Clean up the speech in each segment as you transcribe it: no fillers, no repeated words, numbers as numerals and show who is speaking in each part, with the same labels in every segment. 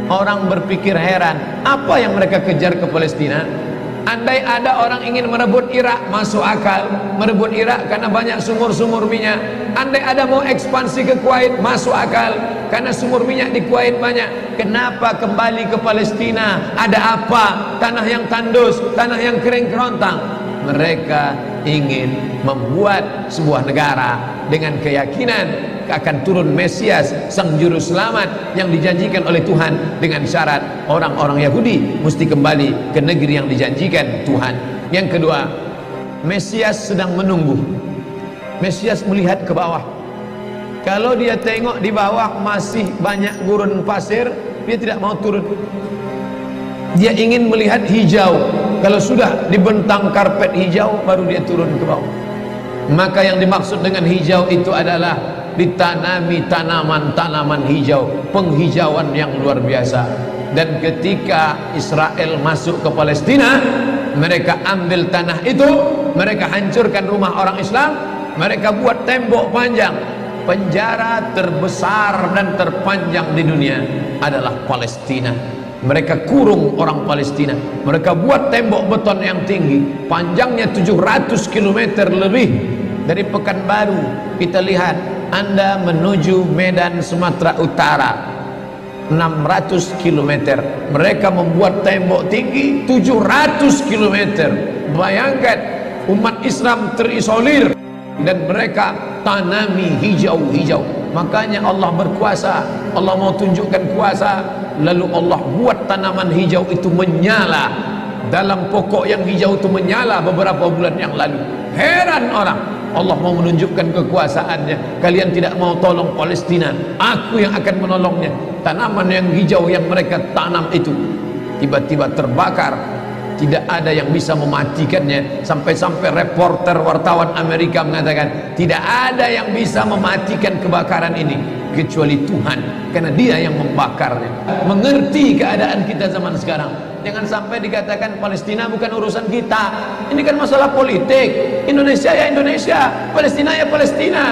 Speaker 1: Orang berpikir heran, apa yang mereka kejar ke Palestina? Andai ada orang ingin merebut Irak, masuk akal. Merebut Irak karena banyak sumur-sumur minyak. Andai ada mau ekspansi ke Kuwait, masuk akal, karena sumur minyak di Kuwait banyak. Kenapa kembali ke Palestina? Ada apa? Tanah yang tandus, tanah yang kering kerontang. Mereka ingin membuat sebuah negara dengan keyakinan akan turun Mesias, sang juru selamat yang dijanjikan oleh Tuhan, dengan syarat orang-orang Yahudi mesti kembali ke negeri yang dijanjikan Tuhan. Yang kedua, Mesias sedang menunggu. Mesias melihat ke bawah. Kalau dia tengok di bawah masih banyak gurun pasir, dia tidak mau turun. Dia ingin melihat hijau. Kalau sudah dibentang karpet hijau, baru dia turun ke bawah. Maka yang dimaksud dengan hijau itu adalah ditanami tanaman-tanaman hijau, penghijauan yang luar biasa. Dan ketika Israel masuk ke Palestina, mereka ambil tanah itu, mereka hancurkan rumah orang Islam, mereka buat tembok panjang. Penjara terbesar dan terpanjang di dunia adalah Palestina. Mereka kurung orang Palestina. Mereka buat tembok beton yang tinggi, panjangnya 700 km lebih. Dari Pekanbaru kita lihat, Anda menuju Medan Sumatera Utara 600 km. Mereka membuat tembok tinggi 700 km. Bayangkan, umat Islam terisolir dan mereka tanami hijau-hijau. Makanya Allah berkuasa, Allah mau tunjukkan kuasa, lalu Allah buat tanaman hijau itu menyala. Dalam pokok yang hijau itu menyala beberapa bulan yang lalu. Heran orang, Allah mau menunjukkan kekuasaannya. Kalian tidak mau tolong Palestina, aku yang akan menolongnya. Tanaman yang hijau yang mereka tanam itu tiba-tiba terbakar. Tidak ada yang bisa mematikannya. Sampai-sampai reporter wartawan Amerika mengatakan, tidak ada yang bisa mematikan kebakaran ini kecuali Tuhan, karena Dia yang membakarnya. Mengerti keadaan kita zaman sekarang. Jangan sampai dikatakan Palestina bukan urusan kita. Ini kan masalah politik. Indonesia ya Indonesia, Palestina ya Palestina.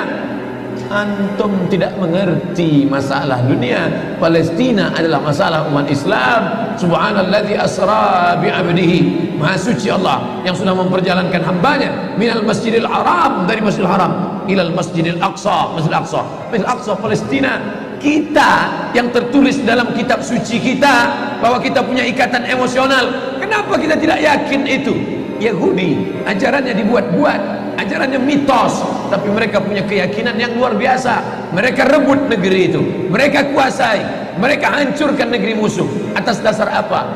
Speaker 1: Antum tidak mengerti masalah dunia. Palestina adalah masalah umat Islam. Subhanalladzi asra bi'abdihi. Maha suci Allah yang sudah memperjalankan hambanya minal masjidil haram, dari masjidil haram, ilal masjidil aqsa, masjidil aqsa, masjidil aqsa Palestina. Kita yang tertulis dalam kitab suci kita bahwa kita punya ikatan emosional. Kenapa kita tidak yakin itu? Yahudi ajarannya dibuat-buat, ajarannya mitos, tapi mereka punya keyakinan yang luar biasa. Mereka rebut negeri itu, mereka kuasai, mereka hancurkan negeri musuh. Atas dasar apa?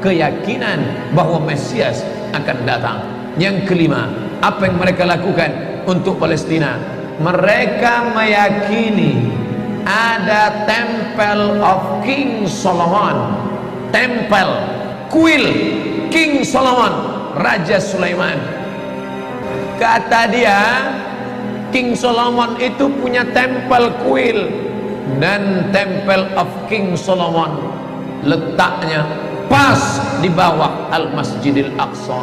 Speaker 1: Keyakinan bahwa Mesias akan datang. Yang kelima, apa yang mereka lakukan untuk Palestina? Mereka meyakini ada Temple of King Solomon, tempel kuil King Solomon, Raja Sulaiman. Kata dia, King Solomon itu punya tempel kuil, dan Temple of King Solomon letaknya pas di bawah Al-Masjidil Aqsa.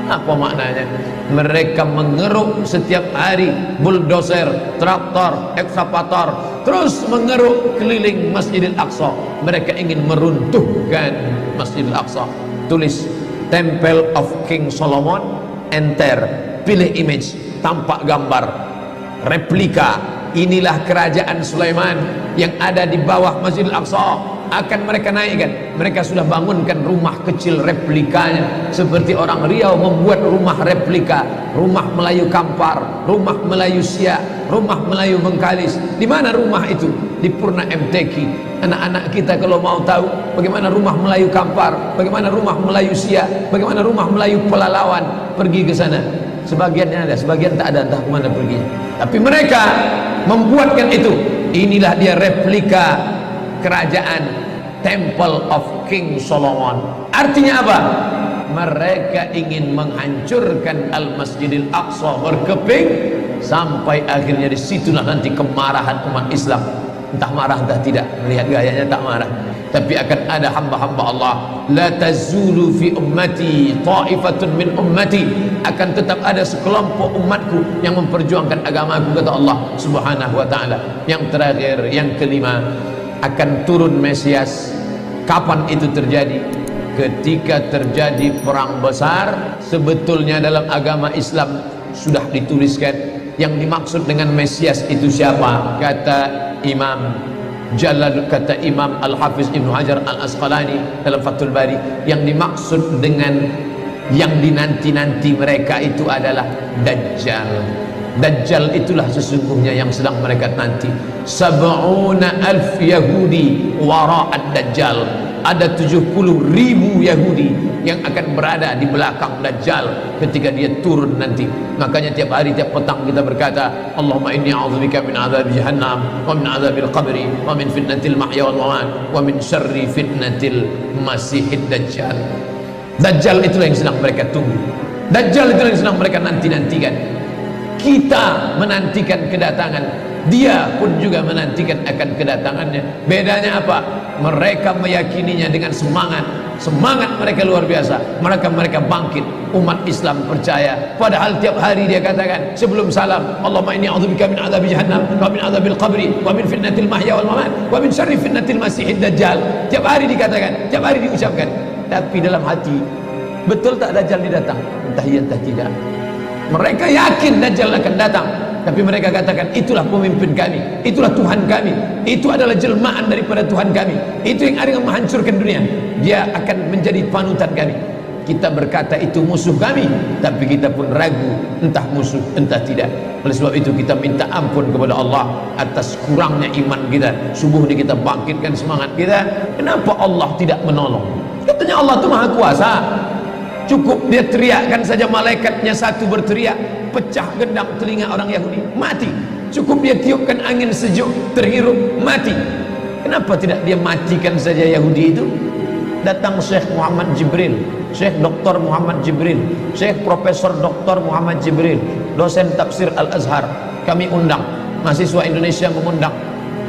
Speaker 1: Apa maknanya? Mereka mengeruk setiap hari, bulldozer, traktor, ekskavator, terus mengeruk keliling Masjidil Aqsa. Mereka ingin meruntuhkan Masjidil Aqsa. Tulis Temple of King Solomon, enter, pilih image, tampak gambar, replika. Inilah kerajaan Sulaiman yang ada di bawah Masjidil Aqsa. Akan mereka naikkan. Mereka sudah bangunkan rumah kecil replikanya, seperti orang Riau membuat rumah replika, rumah Melayu Kampar, rumah Melayu Siak, rumah Melayu Bengkalis. Di mana rumah itu? Di Purna MTQ. Anak-anak kita kalau mau tahu bagaimana rumah Melayu Kampar, bagaimana rumah Melayu Siak, bagaimana rumah Melayu Pelalawan, pergi ke sana. Sebagiannya ada, sebagian tak ada, entah kemana perginya. Tapi mereka membuatkan itu. Inilah dia replika kerajaan Temple of King Solomon. Artinya apa? Mereka ingin menghancurkan Al-Masjidil Aqsa berkeping, sampai akhirnya disitulah nanti kemarahan umat Islam. Entah marah entah tidak, melihat gayanya tak marah. Tapi akan ada hamba-hamba Allah, la tazulu fi ummati ta'ifatun min ummati, akan tetap ada sekelompok umatku yang memperjuangkan agamaku, kata Allah Subhanahu wa ta'ala. Yang terakhir, yang kelima, akan turun Mesias Kapan itu terjadi? Ketika terjadi perang besar. Sebetulnya dalam agama Islam sudah dituliskan yang dimaksud dengan Mesias itu siapa. Kata Imam Al-Hafiz Ibnu Hajar Al-Asqalani dalam Fathul Bari, yang dimaksud dengan yang dinanti-nanti mereka itu adalah Dajjal. Dajjal itulah sesungguhnya yang sedang mereka nanti. 70,000 Yahudi wara'ad Dajjal. Ada 70,000 Yahudi yang akan berada di belakang Dajjal ketika dia turun nanti. Makanya tiap hari, tiap petang kita berkata, Allahumma inni a'udzubika min azab jahannam wa min azabil qabri wa min fitnatil mahya wal mamat wa min syarri fitnatil masihid Dajjal. Dajjal itulah yang sedang mereka tunggu. Dajjal itulah yang sedang mereka nanti-nantikan. Kita menantikan kedatangan, dia pun juga menantikan akan kedatangannya. Bedanya apa? Mereka meyakininya dengan semangat. Semangat mereka luar biasa. Mereka bangkit. Umat Islam percaya. Padahal tiap hari dia katakan sebelum salam, Allahumma inni a'udzubika min adzabi jahannam wa min adzabil qabri wa min fitnatil mahya wal mamat wa min syarri fitnatil masihid Dajjal. Tiap hari dikatakan, tiap hari diucapkan. Tapi dalam hati, betul tak Dajjal didatang? Entah iya entah tidak. Mereka yakin Dajjal akan datang, tapi mereka katakan itulah pemimpin kami, itulah Tuhan kami, itu adalah jelmaan daripada Tuhan kami, itu yang akan menghancurkan dunia, dia akan menjadi panutan kami. Kita berkata itu musuh kami, tapi kita pun ragu entah musuh entah tidak. Oleh sebab itu kita minta ampun kepada Allah atas kurangnya iman kita. Subuh ini kita bangkitkan semangat kita. Kenapa Allah tidak menolong? Katanya Allah itu maha kuasa. Cukup dia teriakkan saja, malaikatnya satu berteriak, pecah gendang telinga orang Yahudi, mati. Cukup dia tiupkan angin sejuk, terhirup, mati. Kenapa tidak dia matikan saja Yahudi itu? Datang Syekh Muhammad Jibril, Syekh Dr. Muhammad Jibril, Syekh Profesor Dr. Muhammad Jibril, dosen tafsir Al-Azhar. Kami undang, mahasiswa Indonesia mengundang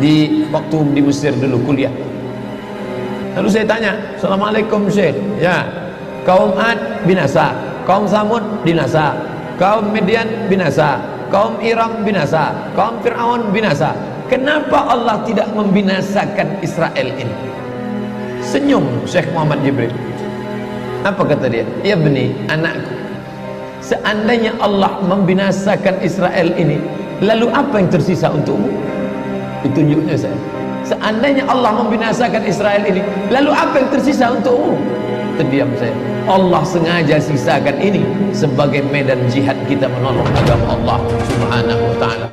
Speaker 1: di waktu di Mesir dulu kuliah. Lalu saya tanya, Assalamualaikum Syekh. Ya, kaum Ad binasa, kaum Samud binasa, kaum Midian binasa, kaum Iram binasa, kaum Fir'aun binasa. Kenapa Allah tidak membinasakan Israel ini? Senyum Syekh Muhammad Jibril. Apa kata dia? Ya beni, anakku, seandainya Allah membinasakan Israel ini, lalu apa yang tersisa untukmu? Ditunjuknya saya. Seandainya Allah membinasakan Israel ini, lalu apa yang tersisa untukmu? Terdiam saya. Allah sengaja sisakan ini sebagai medan jihad kita menolong agama Allah Subhanahu wa ta'ala.